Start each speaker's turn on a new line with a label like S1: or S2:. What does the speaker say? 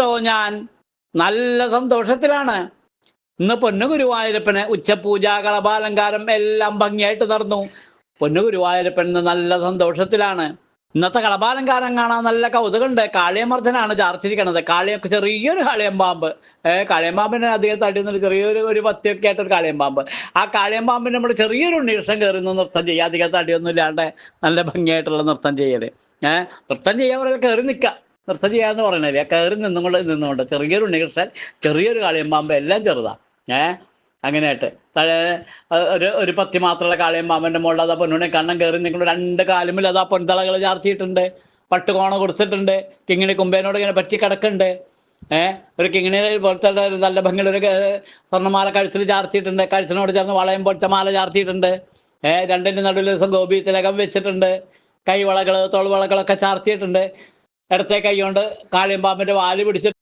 S1: കേട്ടോ ഞാൻ നല്ല സന്തോഷത്തിലാണ്. ഇന്ന് പൊന്നു ഗുരുവായൂരപ്പന് ഉച്ചപൂജ, കളഭാലങ്കാരം എല്ലാം ഭംഗിയായിട്ട് നടന്നു. പൊന്നു ഗുരുവായൂരപ്പൻ ഇന്ന് നല്ല സന്തോഷത്തിലാണ്. ഇന്നത്തെ കളഭാലങ്കാരം കാണാൻ നല്ല കൗതുകമുണ്ട്. കാളിയമർദ്ദനാണ് ചാർത്തിരിക്കണത്. കാളിയൊക്കെ ചെറിയൊരു കാളിയമ്പാമ്പ്. കാളിയമ്പാമ്പിന് അധികം തടിയൊന്നുമില്ല, ചെറിയൊരു പത്തിയൊക്കെ ആയിട്ടൊരു കാളിയമ്പാമ്പ്. ആ കാളിയമ്പാമ്പിന് നമ്മൾ ചെറിയൊരു ഉണ്ണീഷം കയറി നിന്ന് നൃത്തം ചെയ്യുക. അധികം തടിയൊന്നും ഇല്ലാണ്ട് നല്ല ഭംഗിയായിട്ടുള്ള നൃത്തം ചെയ്യല്. നൃത്തം ചെയ്യാൻ പറയുന്നത് കയറി നിൽക്കുക, നൃത്തം ചെയ്യാന്ന് പറയണില്ല, കയറി നിന്നുകൊണ്ട് ചെറിയൊരു ഉണ്ണികൃഷ്ണൻ, ചെറിയൊരു കാളിയമ്പാമ്പ്, എല്ലാം ചെറുതാ. അങ്ങനെയായിട്ട് ഒരു പത്തി മാത്രമുള്ള കാളിയമ്പാമ്പൻ്റെ മുകളിൽ അതാ പൊന്നുണ്ണി കണ്ണം കയറി നിൽക്കുന്ന രണ്ട് കാലുമിൽ അതാ പൊൻതളകൾ ചാർത്തിയിട്ടുണ്ട്, പട്ടുകോണ കൊടുത്തിട്ടുണ്ട്, കിങ്ങിണി കുമ്പേനോട് ഇങ്ങനെ പറ്റി കിടക്കുന്നുണ്ട്. ഒരു കിങ്ങിണി പോലത്തെ നല്ല ഭംഗിയുള്ള ഒരു സ്വർണ്ണമാല കഴുത്തിൽ ചാർത്തിയിട്ടുണ്ട്, കഴുത്തിനോട് ചേർന്ന് വളയം പോലത്തെ മാല ചാർത്തിയിട്ടുണ്ട്. രണ്ടിൻ്റെ നടുവിൽ ദിവസം ഗോപി തിലകം വെച്ചിട്ടുണ്ട്, കൈവളകൾ തോൾവളകളൊക്കെ ചാർത്തിയിട്ടുണ്ട്. ഇടത്തെ കൈ കൊണ്ട് കാളിയമ്പാമ്പിൻ്റെ വാല് പിടിച്ചിട്ട്